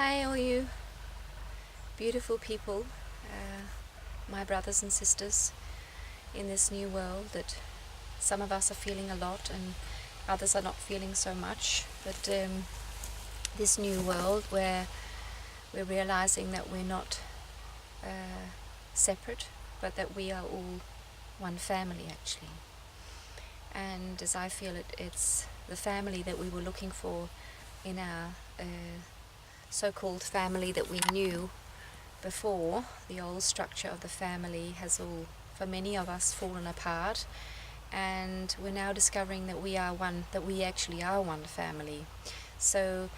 Hi, all you beautiful people, my brothers and sisters in this new world that some of us are feeling a lot and others are not feeling so much. But this new world where we're realizing that we're not separate, but that we are all one family actually. And as I feel it, it's the family that we were looking for in our so-called family that we knew before. The old structure of the family has all, for many of us, fallen apart, and we're now discovering that we are one, that we actually are one family. So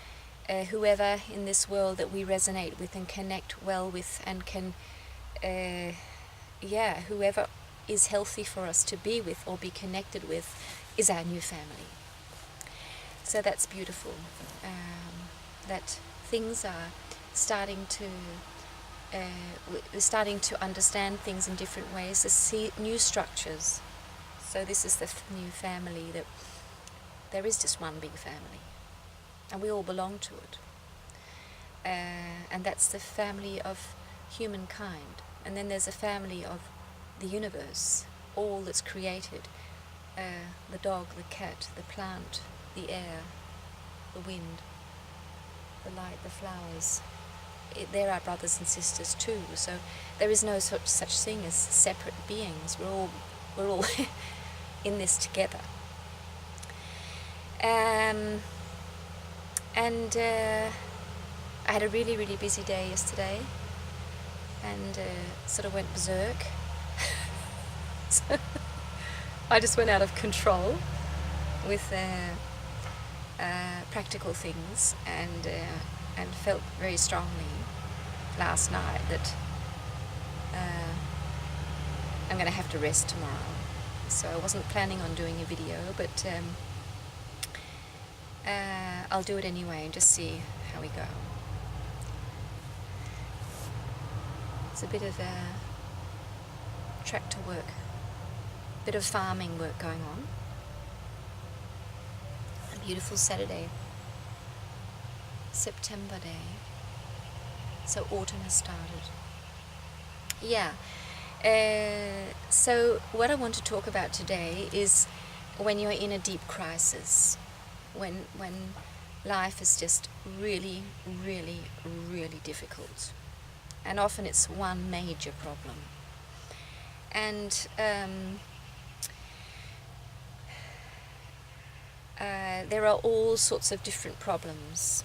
whoever in this world that we resonate with and connect well with and can whoever is healthy for us to be with or be connected with is our new family. So that's beautiful, that things are starting to we're starting to understand things in different ways, to see new structures. So this is the new family, that there is just one big family and we all belong to it, and that's the family of humankind. And then there's a family of the universe, all that's created, the dog, the cat, the plant, the air, the wind, the light, the flowers. They're our brothers and sisters too. So there is no such thing as separate beings. We're all in this together. And I had a really busy day yesterday, and sort of went berserk. So I just went out of control with practical things, and felt very strongly last night that I'm going to have to rest tomorrow. So I wasn't planning on doing a video, but I'll do it anyway and just see how we go. It's a bit of tractor work, a bit of farming work going on. A beautiful Saturday, September day. So autumn has started. Yeah. So what I want to talk about today is when you're in a deep crisis, when life is just really difficult, and often it's one major problem, and there are all sorts of different problems.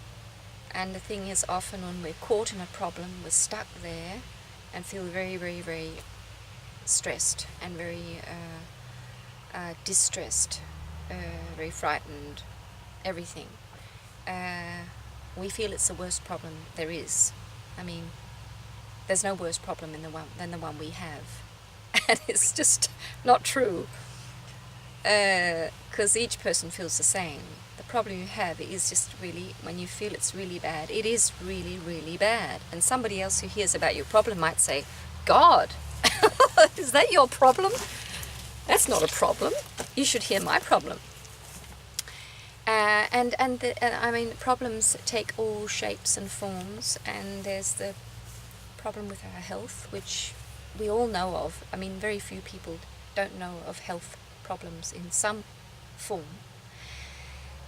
And the thing is, often when we're caught in a problem, we're stuck there and feel very stressed and very distressed, very frightened, everything. We feel it's the worst problem there is. I mean, there's no worse problem than the one we have. And it's just not true, because each person feels the same. The problem you have is just really, when you feel it's really bad, it is really bad. And somebody else who hears about your problem might say, God, is that your problem? That's not a problem. You should hear my problem. I mean, problems take all shapes and forms, and there's the problem with our health, which we all know of. I mean, very few people don't know of health problems in some form.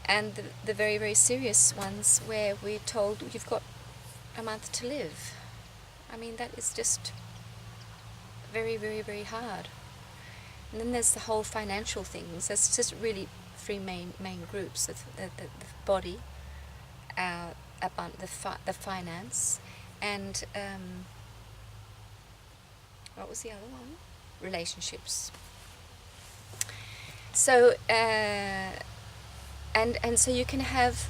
And the very serious ones where we're told you've got a month to live. I mean, that is just very hard. And then there's the whole financial things. There's just really three main groups: the body, the finance, and what was the other one? Relationships. So and so you can have,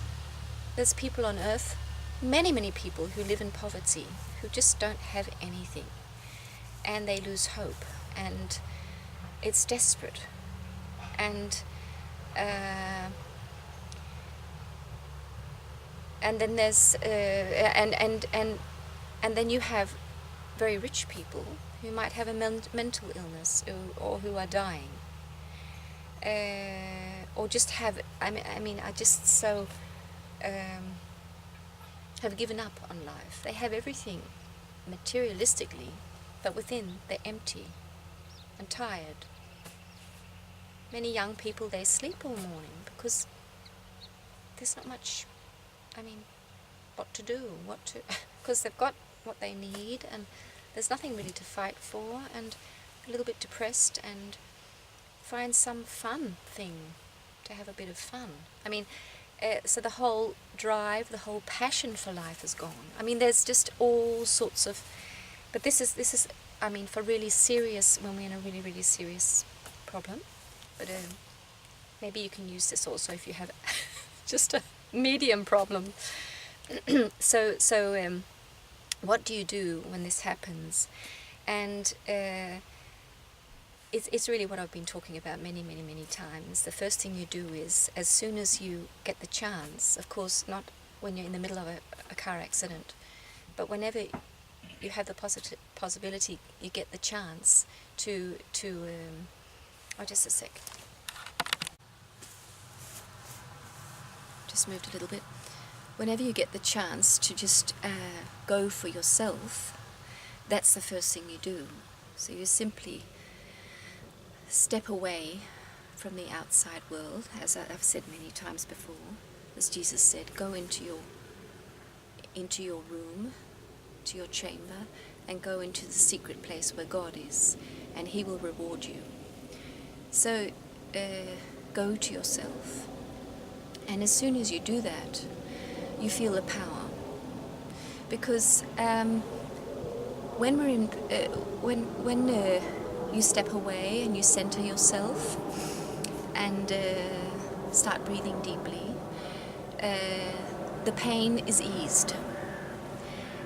there's people on earth, many people who live in poverty, who just don't have anything, and they lose hope, and it's desperate, and then there's and then you have very rich people who might have a mental illness, or who are dying, or just have, I mean, are just so have given up on life. They have everything materialistically, but within they're empty and tired. Many young people, they sleep all morning because there's not much, what to do, because they've got what they need and there's nothing really to fight for, and a little bit depressed, and find some fun thing to have a bit of fun. So the whole drive, the whole passion for life is gone. There's just all sorts of, but this is for really serious, when we're in a really, really serious problem. But maybe you can use this also if you have just a medium problem. So what do you do when this happens? And it's really what I've been talking about many, many, many times. The first thing you do is, as soon as you get the chance, of course not when you're in the middle of a car accident, but whenever you have the possibility, you get the chance to just a sec. Just moved a little bit. Whenever you get the chance to just go for yourself, that's the first thing you do. So you simply step away from the outside world, as I've said many times before. As Jesus said, go into your room, to your chamber, and go into the secret place where God is, and He will reward you. So go to yourself, and as soon as you do that, you feel the power. Because when we're in, when you step away and you center yourself and start breathing deeply, the pain is eased.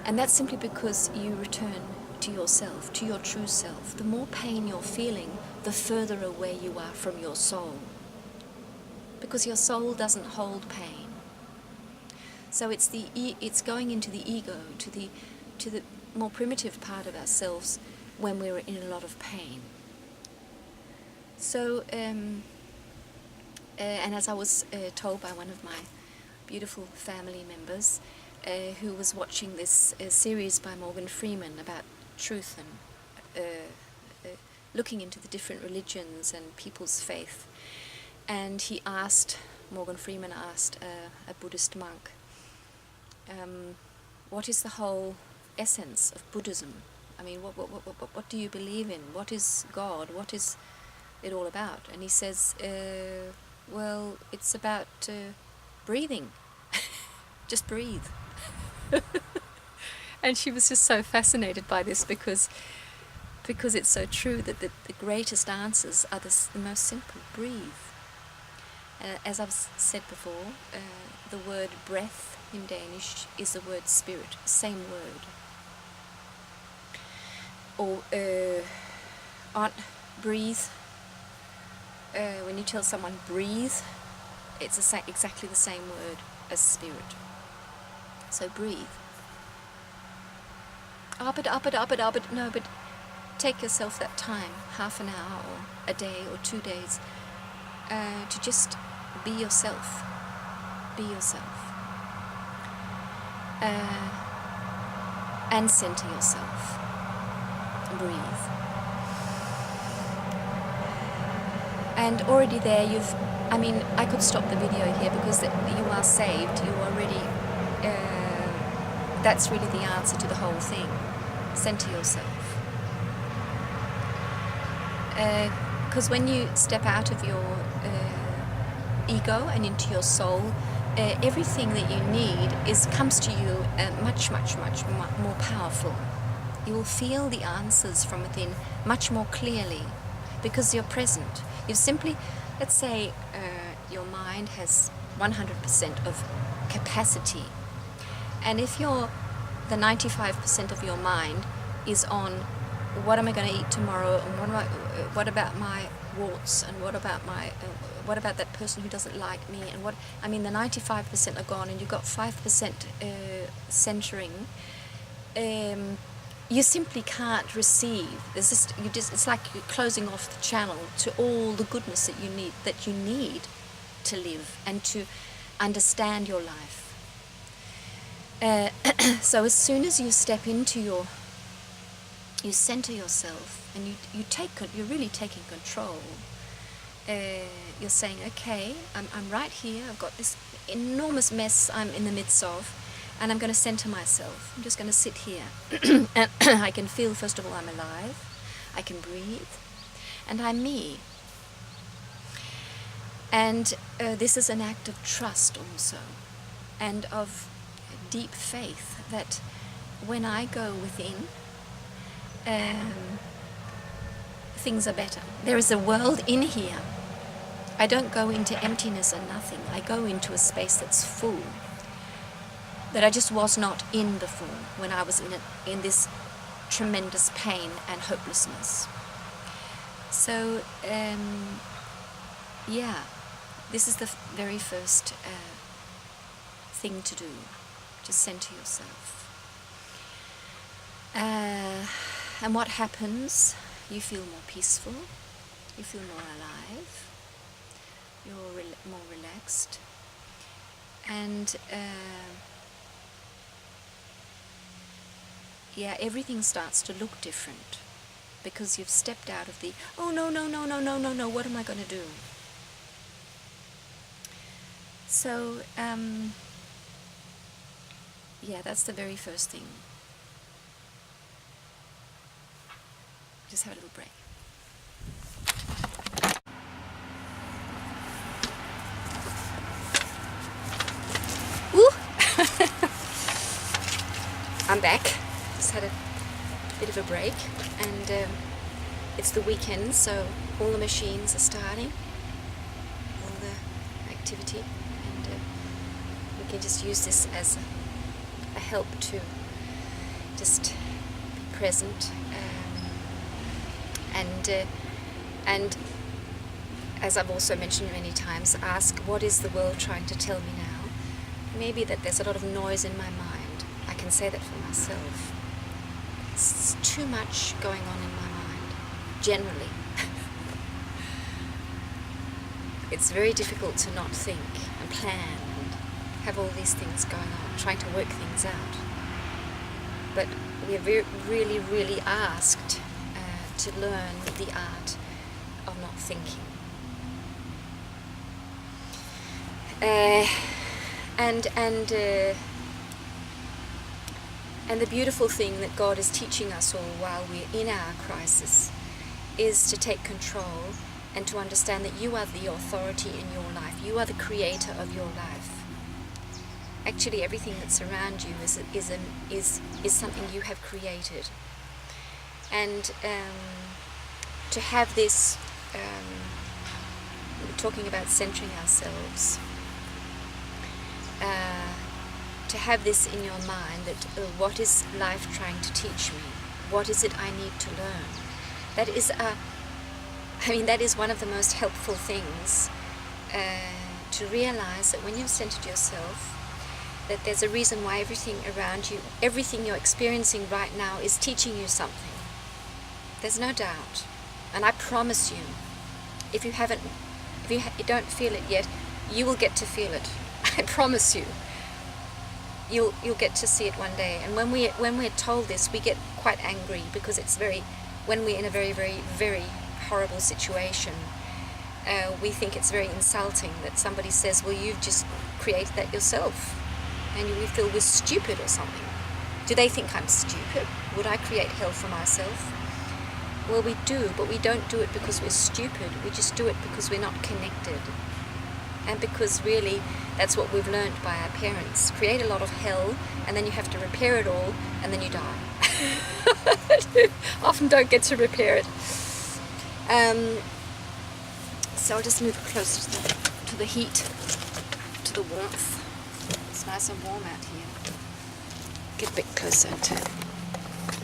And that's simply because you return to yourself, to your true self. The more pain you're feeling, the further away you are from your soul. Because your soul doesn't hold pain. So it's going into the ego, to the more primitive part of ourselves when we're in a lot of pain. So, and as I was told by one of my beautiful family members, who was watching this series by Morgan Freeman about truth and looking into the different religions and people's faith, and Morgan Freeman asked a Buddhist monk, what is the whole essence of Buddhism? What do you believe in? What is God? What is it all about? And he says, well, it's about breathing. Just breathe. And she was just so fascinated by this because it's so true that the greatest answers are the most simple. Breathe. As I've said before, the word breath in Danish is the word spirit, same word. Or breathe. When you tell someone breathe, it's exactly the same word as spirit. So breathe. But take yourself that time, half an hour or a day or 2 days, to just be yourself. Be yourself. And center yourself. Breathe. And already there I could stop the video here because you are saved. You already, that's really the answer to the whole thing. Center yourself. Because when you step out of your ego and into your soul, everything that you need comes to you much, much, much more powerful. You will feel the answers from within much more clearly because you're present. You simply, let's say your mind has 100% of capacity, and if the 95% of your mind is on what am I going to eat tomorrow, and what about my warts, and what about that person who doesn't like me, and the 95% are gone, and you've got 5% centering. You simply can't receive. It's like you're closing off the channel to all the goodness that you need to live and to understand your life. So as soon as you step into you center yourself and you're really taking control. You're saying, okay, I'm right here. I've got this enormous mess I'm in the midst of, and I'm going to center myself. I'm just going to sit here, and I can feel, first of all, I'm alive. I can breathe, and I'm me. And this is an act of trust also, and of deep faith that when I go within, things are better. There is a world in here. I don't go into emptiness and nothing. I go into a space that's full, that I just was not in before when I was in this tremendous pain and hopelessness. So, yeah, this is the very first thing to do. Just center yourself. And what happens? You feel more peaceful, you feel more alive, you're more relaxed, and yeah, everything starts to look different because you've stepped out of the, oh no, what am I going to do? So, yeah, that's the very first thing. Just have a little break. I'm back. Just had a bit of a break, and it's the weekend, so all the machines are starting, all the activity, and we can just use this as a help to just be present, and as I've also mentioned many times, ask, what is the world trying to tell me now? Maybe that there's a lot of noise in my mind. I can say that for myself. It's too much going on in my mind, generally. It's very difficult to not think and plan and have all these things going on, trying to work things out. But we're really asked to learn the art of not thinking. And the beautiful thing that God is teaching us all while we're in our crisis is to take control and to understand that you are the authority in your life. You are the creator of your life. Actually, everything that's around you is something you have created. And to have this, we're talking about centering ourselves, to have this in your mind that what is life trying to teach me? What is it I need to learn? That is one of the most helpful things, to realize that when you've centered yourself, that there's a reason why everything around you, everything you're experiencing right now is teaching you something. There's no doubt. And I promise you, if you don't feel it yet, you will get to feel it. I promise you. You'll get to see it one day. And when we're told this, we get quite angry because when we're in a very horrible situation, we think it's very insulting that somebody says, well, you've just created that yourself, and we feel we're stupid or something. Do they think I'm stupid? Would I create hell for myself? Well, we do, but we don't do it because we're stupid. We just do it because we're not connected. And because really, that's what we've learned by our parents. Create a lot of hell, and then you have to repair it all, and then you die. Often don't get to repair it. So I'll just move closer to the heat, to the warmth. It's nice and warm out here. Get a bit closer to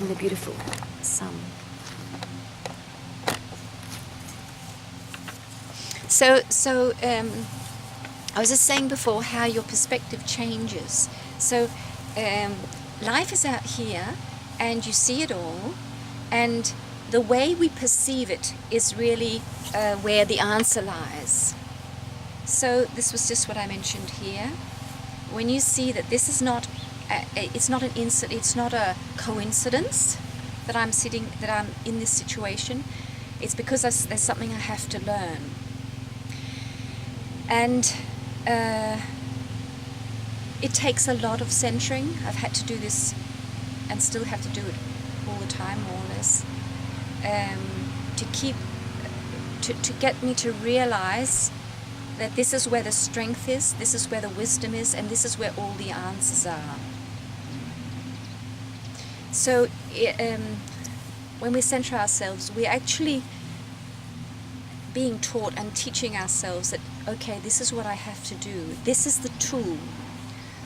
the beautiful sun. So I was just saying before how your perspective changes. So life is out here, and you see it all, and the way we perceive it is really where the answer lies. So this was just what I mentioned here. When you see that this is not it's not an it's not a coincidence that I'm in this situation. It's because there's something I have to learn. And it takes a lot of centering. I've had to do this and still have to do it all the time, more or less, to get me to realize that this is where the strength is, this is where the wisdom is, and this is where all the answers are. So when we center ourselves, we're actually being taught and teaching ourselves that, okay, this is what I have to do. This is the tool.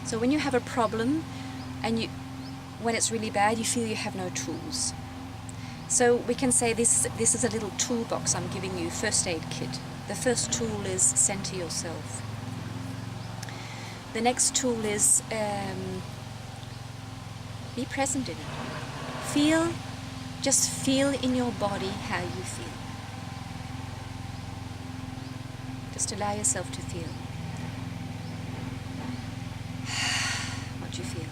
So when you have a problem and when it's really bad, you feel you have no tools. So we can say this is a little toolbox I'm giving you, first aid kit. The first tool is center yourself. The next tool is be present in it. Just feel in your body how you feel. Just allow yourself to feel what you feel.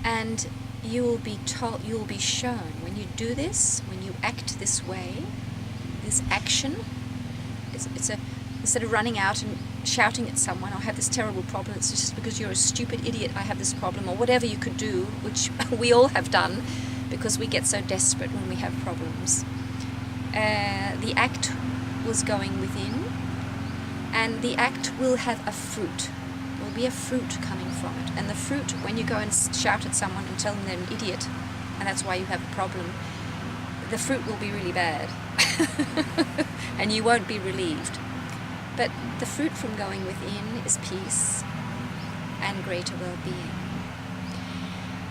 And you will be told, you will be shown, when you do this, when you act this way, this action, instead of running out and shouting at someone, I have this terrible problem, it's just because you're a stupid idiot, I have this problem, or whatever you could do, which we all have done, because we get so desperate when we have problems. The act was going within, and the act will have a fruit. There will be a fruit coming from it. And the fruit, when you go and shout at someone and tell them they're an idiot, and that's why you have a problem, the fruit will be really bad. And you won't be relieved. But the fruit from going within is peace and greater well-being.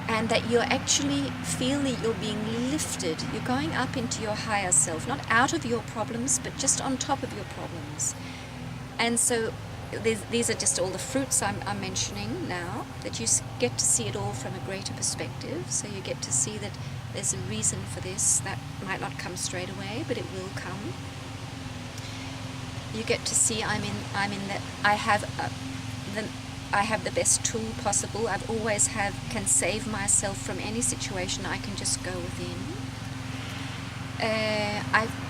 And that you're actually feel that you're being lifted. You're going up into your higher self, not out of your problems, but just on top of your problems. And so these are just all the fruits I'm mentioning now, that you get to see it all from a greater perspective. So you get to see that there's a reason for this. That might not come straight away, but it will come. You get to see I have the best tool possible. I've always can save myself from any situation. I can just go within.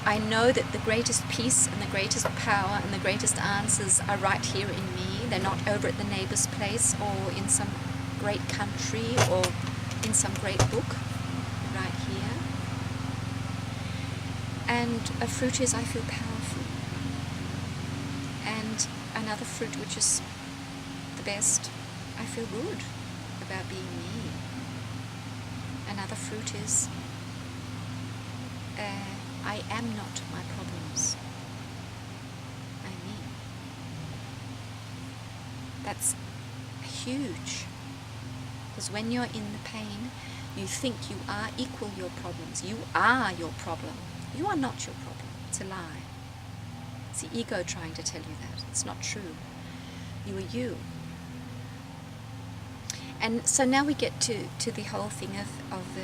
I know that the greatest peace and the greatest power and the greatest answers are right here in me. They're not over at the neighbor's place or in some great country or in some great book. Right here. And a fruit is I feel powerful. And another fruit, which is the best, I feel good about being me. Another fruit is I am not my problems. I'm me. That's huge. Because when you're in the pain, you think you are equal your problems. You are your problem. You are not your problem. It's a lie. It's the ego trying to tell you that. It's not true. You are you. And so now we get to the whole thing of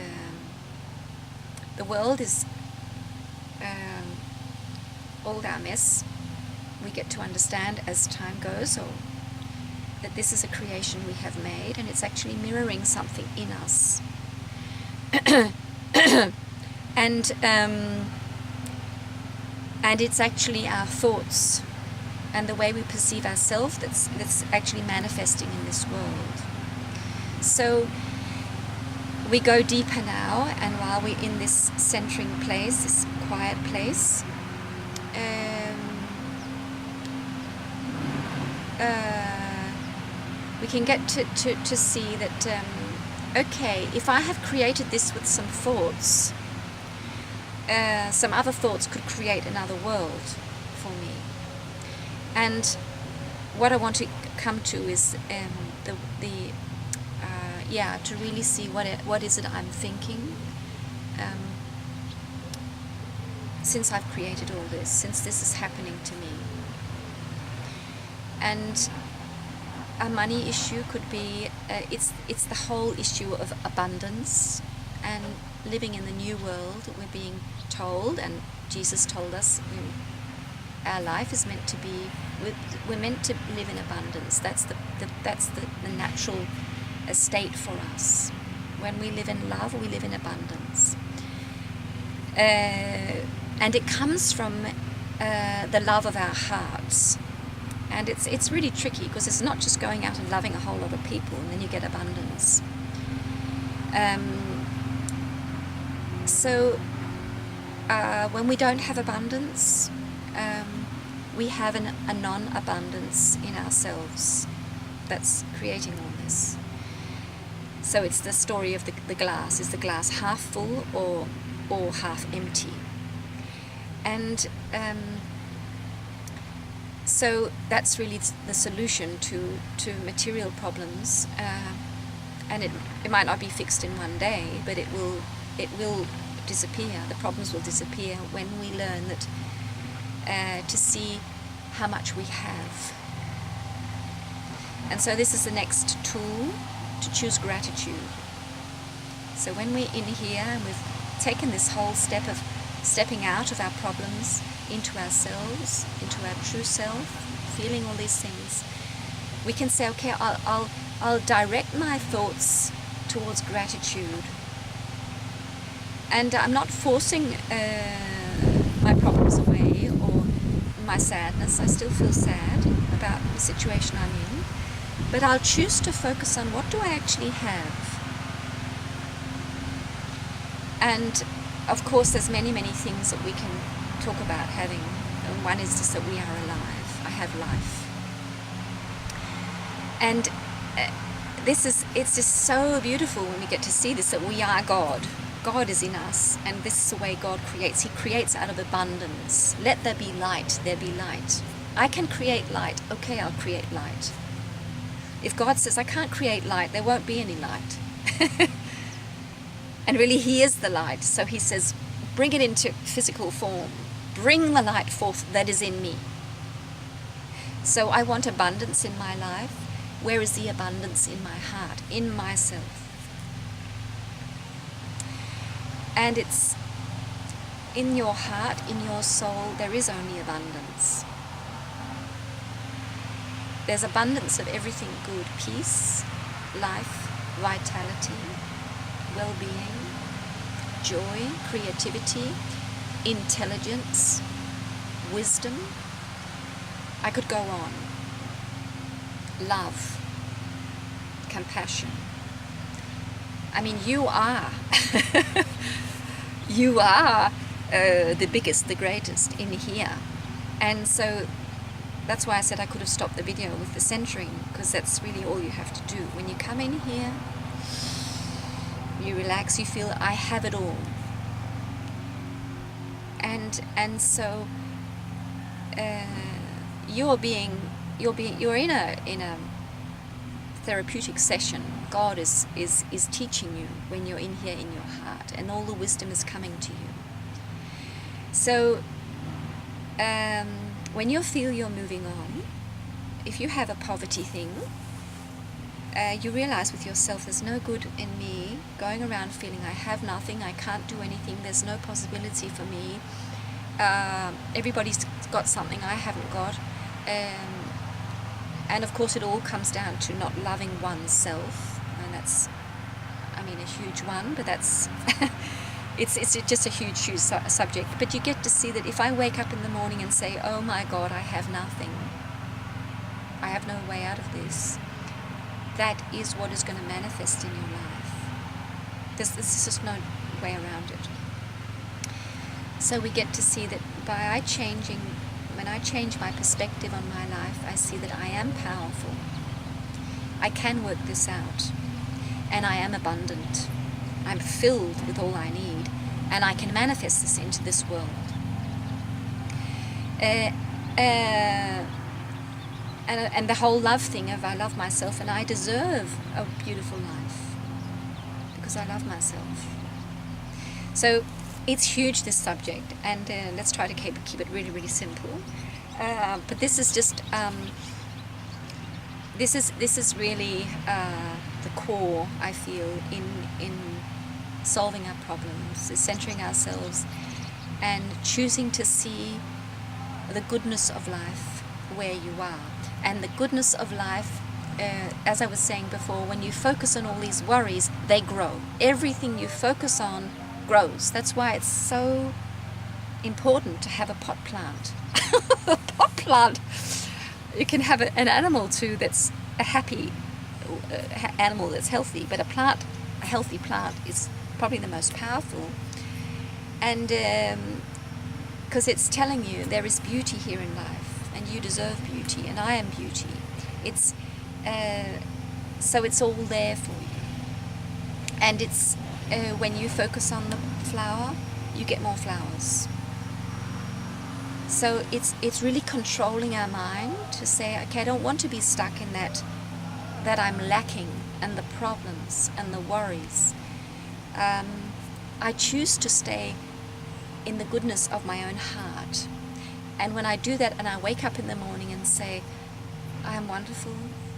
the world is all our mess. We get to understand as time goes, or that this is a creation we have made, and it's actually mirroring something in us. And it's actually our thoughts and the way we perceive ourselves that's actually manifesting in this world. So we go deeper now, and while we're in this centering place, this quiet place, we can get to see that, okay, if I have created this with some thoughts, some other thoughts could create another world for me. And what I want to come to is to really see what is it I'm thinking, since I've created all this, since this is happening to me. And a money issue could be, it's the whole issue of abundance and living in the new world. We're being told, and Jesus told us, our life is meant to be, we're meant to live in abundance. That's the natural state for us. When we live in love, we live in abundance. And it comes from the love of our hearts. And it's really tricky, because it's not just going out and loving a whole lot of people and then you get abundance. So when we don't have abundance, we have a non-abundance in ourselves that's creating all this. So it's the story of the glass. Is the glass half full or half empty? And so that's really the solution to material problems. And it might not be fixed in one day, but it will disappear. The problems will disappear when we learn that to see how much we have. And so this is the next tool, to choose gratitude. So when we're in here and we've taken this whole step of stepping out of our problems into ourselves, into our true self, feeling all these things, we can say, okay, I'll direct my thoughts towards gratitude. And I'm not forcing my problems away or my sadness. I still feel sad about the situation I'm in. But I'll choose to focus on, what do I actually have? And of course there's many things that we can talk about having. And one is just that we are alive. I have life. And it's just so beautiful when we get to see this, that we are God. God is in us, and this is the way God creates. He creates out of abundance. Let there be light, there be light. I can create light. Okay, I'll create light. If God says I can't create light, there won't be any light. And really He is the light. So He says, bring it into physical form. Bring the light forth that is in me. So I want abundance in my life. Where is the abundance in my heart, in myself? And it's in your heart, in your soul, there is only abundance. There's abundance of everything good: peace, life, vitality, well-being, joy, creativity, intelligence, wisdom. I could go on. Love, compassion. I mean, you are. You are the biggest, the greatest in here. And so that's why I said I could have stopped the video with the centering, because that's really all you have to do. When you come in here, you relax, you feel I have it all. And so you're in a therapeutic session. God is teaching you when you're in here in your heart, and all the wisdom is coming to you. So when you feel you're moving on, if you have a poverty thing, you realize with yourself, there's no good in me going around feeling I have nothing, I can't do anything, there's no possibility for me. Everybody's got something I haven't got. And of course it all comes down to not loving oneself, and that's, I mean, a huge one, but that's it's just a huge subject. But you get to see that if I wake up in the morning and say, oh my God, I have nothing, I have no way out of this, that is what is going to manifest in your life. There's just no way around it. So we get to see that when I change my perspective on my life, I see that I am powerful. I can work this out. And I am abundant. I'm filled with all I need. And I can manifest this into this world. And the whole love thing of I love myself and I deserve a beautiful life. Because I love myself. So it's huge, this subject, and let's try to keep it really, really simple. But this is just this is really the core, I feel, in solving our problems, is centering ourselves and choosing to see the goodness of life where you are. And the goodness of life, as I was saying before, when you focus on all these worries, they grow. Everything you focus on grows. That's why it's so important to have a pot plant. A pot plant. You can have an animal too that's a happy animal that's healthy, but a healthy plant is probably the most powerful. And because it's telling you there is beauty here in life, and you deserve beauty, and I am beauty. It's so it's all there for you. And it's when you focus on the flower, you get more flowers. So it's really controlling our mind to say, okay, I don't want to be stuck in that I'm lacking, and the problems and the worries. I choose to stay in the goodness of my own heart. And when I do that, and I wake up in the morning and say, I am wonderful,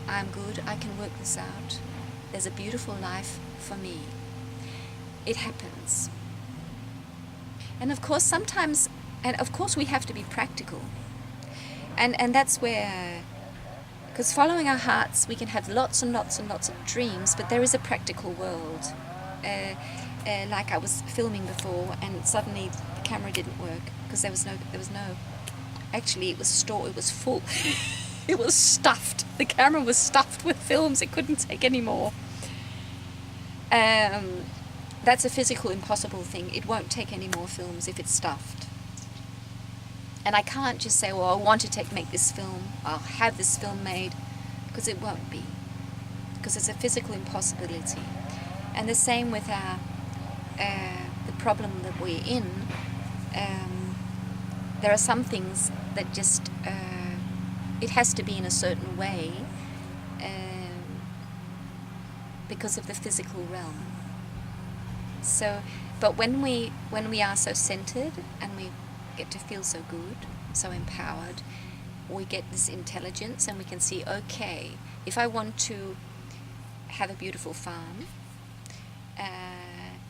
I am good, I can work this out, there's a beautiful life for me, it happens. And of course sometimes, we have to be practical. And that's where, because following our hearts, we can have lots and lots and lots of dreams, but there is a practical world. Like I was filming before, and suddenly the camera didn't work because there was no. Actually, it was full. It was stuffed. The camera was stuffed with films. It couldn't take any more. That's a physical impossible thing. It won't take any more films if it's stuffed. And I can't just say, well, I want to make this film. I'll have this film made, because it won't be. Because it's a physical impossibility. And the same with the problem that we're in. There are some things that just, it has to be in a certain way because of the physical realm. So, but when we are so centered, and we get to feel so good, so empowered, we get this intelligence, and we can see, okay, if I want to have a beautiful farm,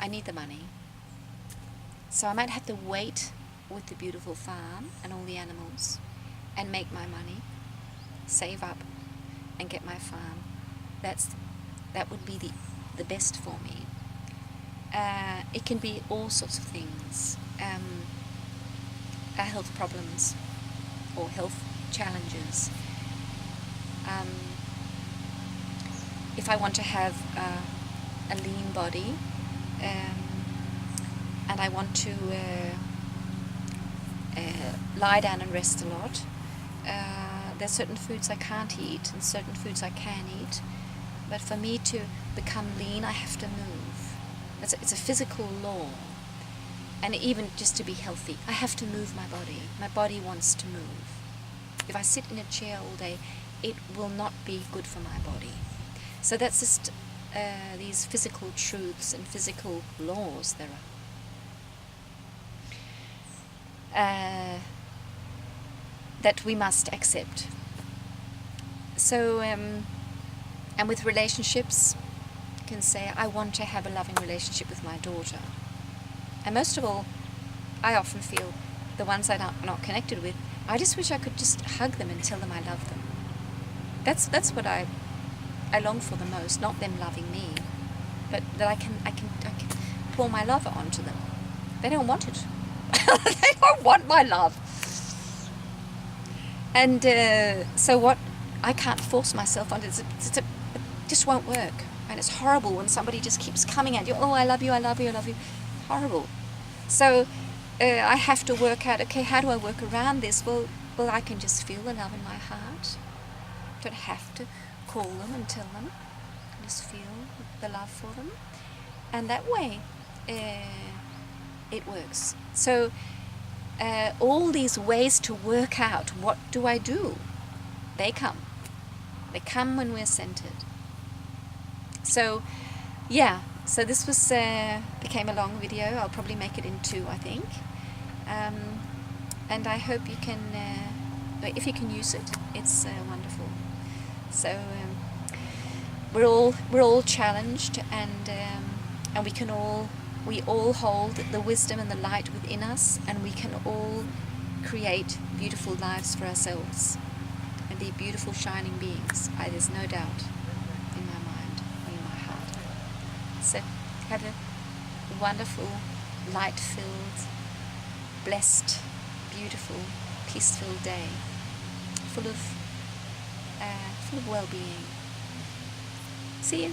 I need the money. So I might have to wait with the beautiful farm and all the animals and make my money, save up and get my farm. That would be the best for me. It can be all sorts of things. Health problems or health challenges. If I want to have a lean body, and I want to lie down and rest a lot, there's certain foods I can't eat and certain foods I can eat. But for me to become lean, I have to move. It's a physical law. And even just to be healthy, I have to move my body. My body wants to move. If I sit in a chair all day, it will not be good for my body. So that's just these physical truths and physical laws there are that we must accept. So, and with relationships, you can say, I want to have a loving relationship with my daughter. And most of all, I often feel the ones I'm not connected with, I just wish I could just hug them and tell them I love them. That's what I long for the most, not them loving me, but that I can pour my love onto them. They don't want it. They don't want my love. And so what? I can't force myself on it. It just won't work. And it's horrible when somebody just keeps coming at you. Oh, I love you, I love you, I love you. Horrible. So I have to work out, okay, how do I work around this? Well, I can just feel the love in my heart. Don't have to call them and tell them. I just feel the love for them. And that way, it works. So all these ways to work out, what do I do? They come. They come when we're centered. So, yeah. So this was became a long video. I'll probably make it in 2, I think. And I hope you can, if you can use it, it's wonderful. So we're all challenged, and we all hold the wisdom and the light within us, and we can all create beautiful lives for ourselves and be beautiful shining beings. There's no doubt in my mind or in my heart. So have a wonderful, light-filled, blessed, beautiful, peaceful day, full of well-being. See you.